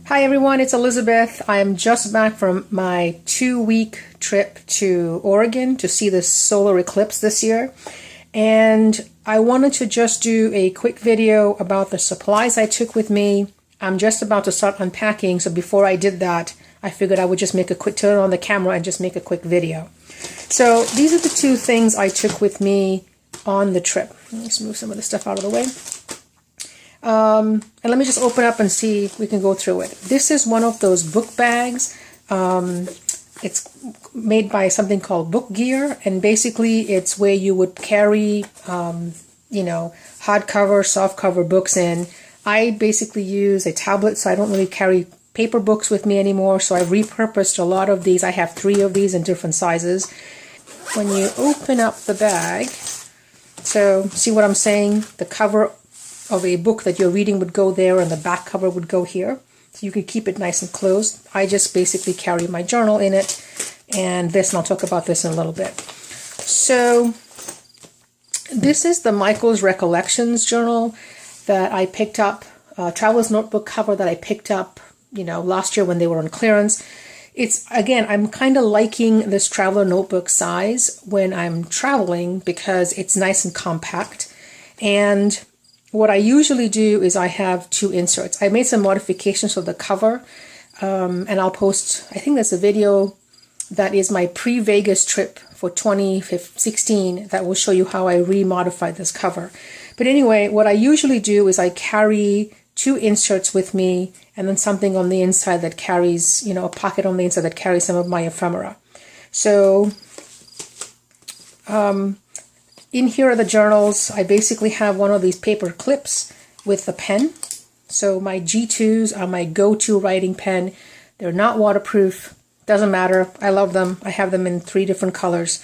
Hi everyone, it's Elizabeth. I am just back from my 2-week trip to Oregon to see the solar eclipse this year. And I wanted to just do a quick video about the supplies I took with me. I'm just about to start unpacking, so before I did that, I figured I would just make a quick turn on the camera and just make a quick video. So these are the two things I took with me on the trip. Let's move some of the stuff out of the way. And let me just open up and see if we can go through it. This is one of those book bags. It's made by something called Book Gear, and basically it's where you would carry, hardcover, softcover books in. I basically use a tablet, so I don't really carry paper books with me anymore, so I've repurposed a lot of these. I have 3 of these in different sizes. When you open up the bag, so see what I'm saying? The cover of a book that you're reading would go there, and the back cover would go here, so you could keep it nice and closed. I just basically carry my journal in it, and I'll talk about this in a little bit. So this is the Michael's Recollections journal that I picked up, traveler's notebook cover that I picked up, last year when they were on clearance. It's, again, I'm kind of liking this traveler notebook size when I'm traveling because it's nice and compact. And what I usually do is I have 2 inserts. I made some modifications to the cover, and I'll post, I think there's a video that is my pre-Vegas trip for 2016 that will show you how I remodified this cover. But anyway, what I usually do is I carry 2 inserts with me, and then something on the inside that carries, a pocket on the inside that carries some of my ephemera. So in here are the journals. I basically have one of these paper clips with the pen. So my G2s are my go-to writing pen. They're not waterproof. Doesn't matter. I love them. I have them in 3 different colors.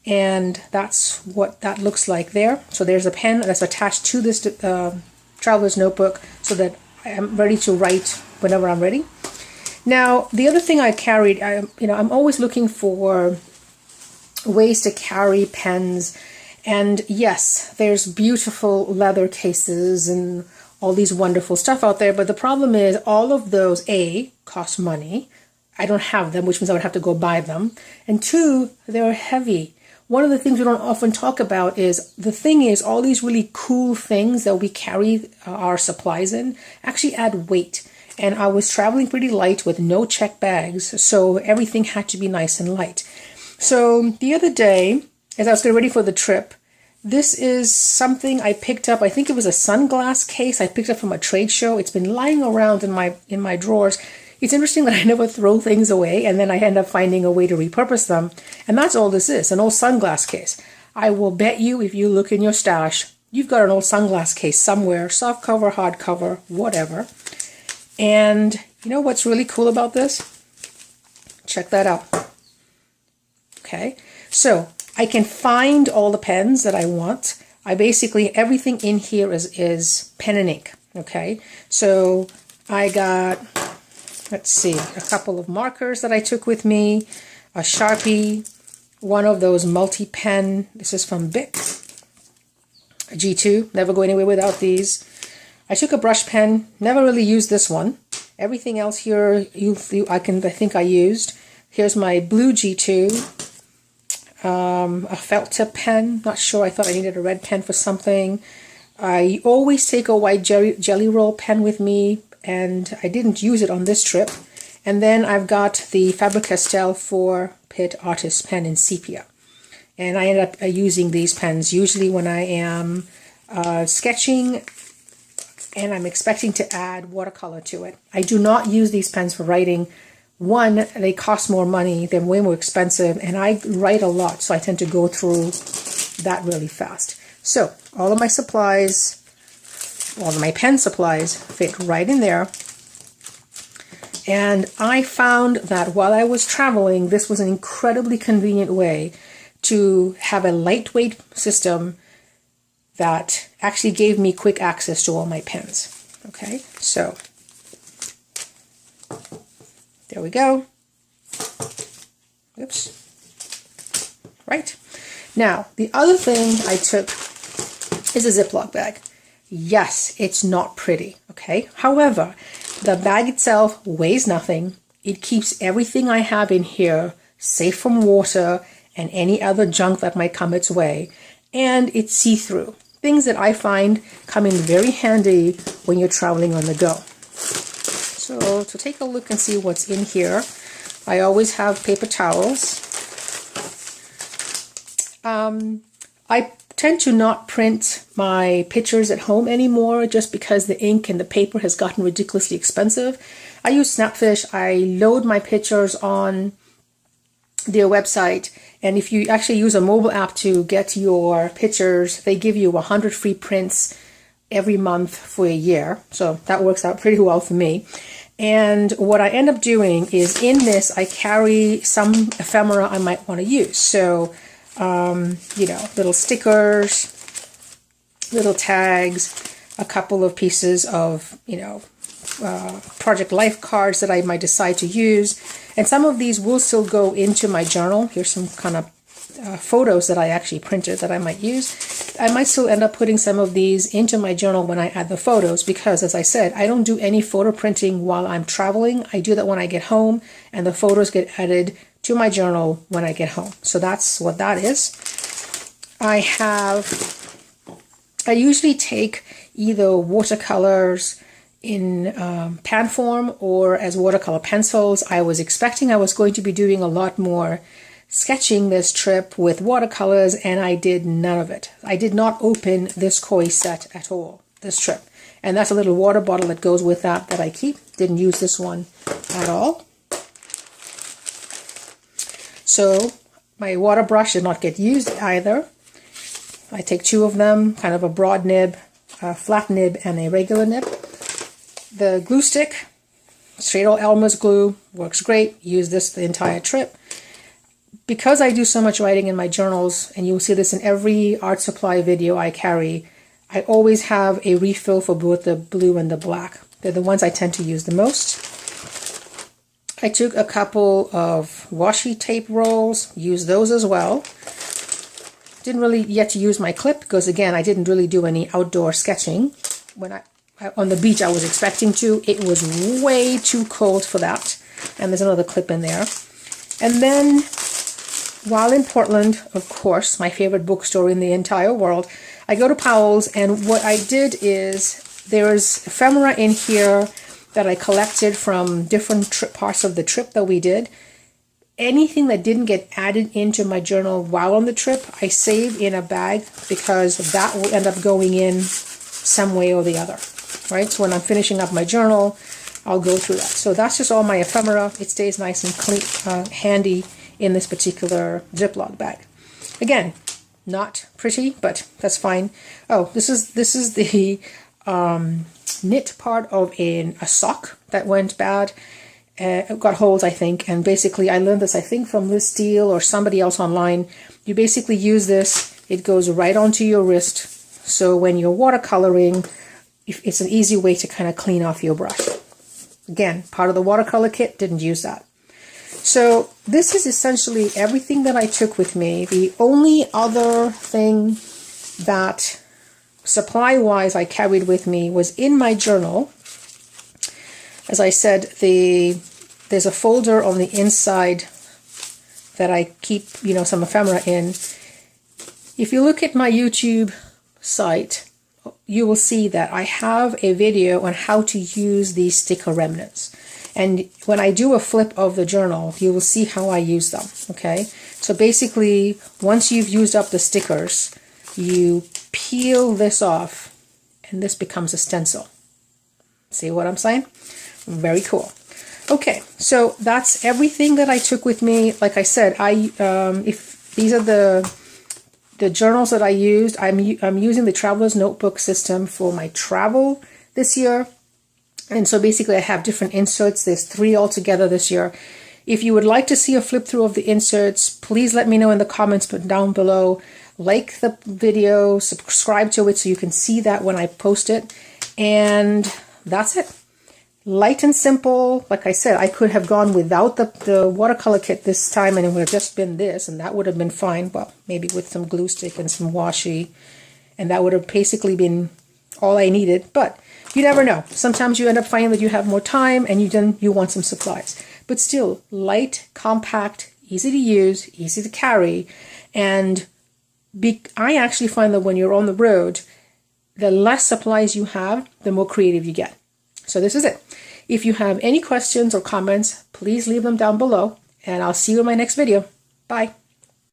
And that's what that looks like there. So there's a pen that's attached to this traveler's notebook so that I'm ready to write whenever I'm ready. Now, the other thing I carried, I'm always looking for ways to carry pens. And yes, there's beautiful leather cases and all these wonderful stuff out there. But the problem is all of those, A, cost money. I don't have them, which means I would have to go buy them. And 2, they're heavy. One of the things we don't often talk about is all these really cool things that we carry our supplies in actually add weight. And I was traveling pretty light with no check bags, so everything had to be nice and light. So the other day, as I was getting ready for the trip, this is something I picked up. I think it was a sunglass case I picked up from a trade show. It's been lying around in my drawers. It's interesting that I never throw things away, and then I end up finding a way to repurpose them. And that's all this is, an old sunglass case. I will bet you if you look in your stash, you've got an old sunglass case somewhere, soft cover, hard cover, whatever. And you know what's really cool about this? Check that out. Okay, so I can find all the pens that I want. Everything in here is pen and ink, okay? So I got, let's see, a couple of markers that I took with me, a Sharpie, one of those multi-pen, this is from Pitt, a G2, never go anywhere without these. I took a brush pen, never really used this one. Everything else here, I think I used. Here's my blue G2. A felt tip pen, not sure, I thought I needed a red pen for something. I always take a white jelly roll pen with me, and I didn't use it on this trip. And then I've got the Estelle for Pitt Artist pen in Sepia. And I end up using these pens usually when I am sketching and I'm expecting to add watercolor to it. I do not use these pens for writing. One, they cost more money, they're way more expensive, and I write a lot, so I tend to go through that really fast. So, all of my supplies, all of my pen supplies fit right in there. And I found that while I was traveling, this was an incredibly convenient way to have a lightweight system that actually gave me quick access to all my pens. Okay, so there we go. Oops. Right. Now, the other thing I took is a Ziploc bag. Yes, it's not pretty, okay? However, The bag itself weighs nothing. It keeps everything I have in here safe from water and any other junk that might come its way. And it's see-through. Things that I find come in very handy when you're traveling on the go. So to take a look and see what's in here, I always have paper towels. I tend to not print my pictures at home anymore just because the ink and the paper has gotten ridiculously expensive. I use Snapfish. I load my pictures on their website, and if you actually use a mobile app to get your pictures, they give you 100 free prints every month for a year. So that works out pretty well for me. And what I end up doing is in this, I carry some ephemera I might want to use. So, you know, little stickers, little tags, a couple of pieces of, you know, project life cards that I might decide to use. And some of these will still go into my journal. Here's some kind of photos that I actually printed that I might use. I might still end up putting some of these into my journal when I add the photos because, as I said, I don't do any photo printing while I'm traveling. I do that when I get home, and the photos get added to my journal when I get home. So that's what that is. I usually take either watercolors in pan form or as watercolor pencils. I was expecting I was going to be doing a lot more sketching this trip with watercolors, and I did none of it. I did not open this koi set at all this trip, and that's a little water bottle that goes with that I keep. Didn't use this one at all. So my water brush did not get used either. I take two of them, kind of a broad nib, a flat nib, and a regular nib. The glue stick, straight old Elmer's glue, works great. Use this the entire trip. Because I do so much writing in my journals, and you'll see this in every art supply video I carry, I always have a refill for both the blue and the black. They're the ones I tend to use the most. I took a couple of washi tape rolls, used those as well. Didn't really yet to use my clip because, again, I didn't really do any outdoor sketching. When on the beach I was expecting to. It was way too cold for that. And there's another clip in there. And then, while in Portland, of course, my favorite bookstore in the entire world, I go to Powell's, and what I did is there's ephemera in here that I collected from different parts of the trip that we did. Anything that didn't get added into my journal while on the trip, I save in a bag because that will end up going in some way or the other, right? So when I'm finishing up my journal, I'll go through that. So that's just all my ephemera. It stays nice and clean, handy in this particular Ziploc bag. Again, not pretty, but that's fine. Oh, this is the knit part of a sock that went bad. It got holes, I think, and basically I learned this, I think, from Liz Steele or somebody else online. You basically use this, it goes right onto your wrist, so when you're watercoloring, it's an easy way to kind of clean off your brush. Again, part of the watercolor kit, didn't use that. So this is essentially everything that I took with me. The only other thing that supply-wise I carried with me was in my journal. As I said, there's a folder on the inside that I keep, some ephemera in. If you look at my YouTube site, you will see that I have a video on how to use these sticker remnants. And when I do a flip of the journal, you will see how I use them, okay? So basically, once you've used up the stickers, you peel this off, and this becomes a stencil. See what I'm saying? Very cool. Okay, so that's everything that I took with me. Like I said, if these are the journals that I used, I'm using the Traveler's Notebook system for my travel this year. And so basically I have different inserts. There's 3 altogether this year. If you would like to see a flip through of the inserts, please let me know in the comments down below. Like the video, subscribe to it so you can see that when I post it. And that's it. Light and simple. Like I said, I could have gone without the watercolor kit this time and it would have just been this, and that would have been fine. Well, maybe with some glue stick and some washi, and that would have basically been all I needed. But you never know. Sometimes you end up finding that you have more time and you want some supplies. But still, light, compact, easy to use, easy to carry. And I actually find that when you're on the road, the less supplies you have, the more creative you get. So this is it. If you have any questions or comments, please leave them down below, and I'll see you in my next video. Bye.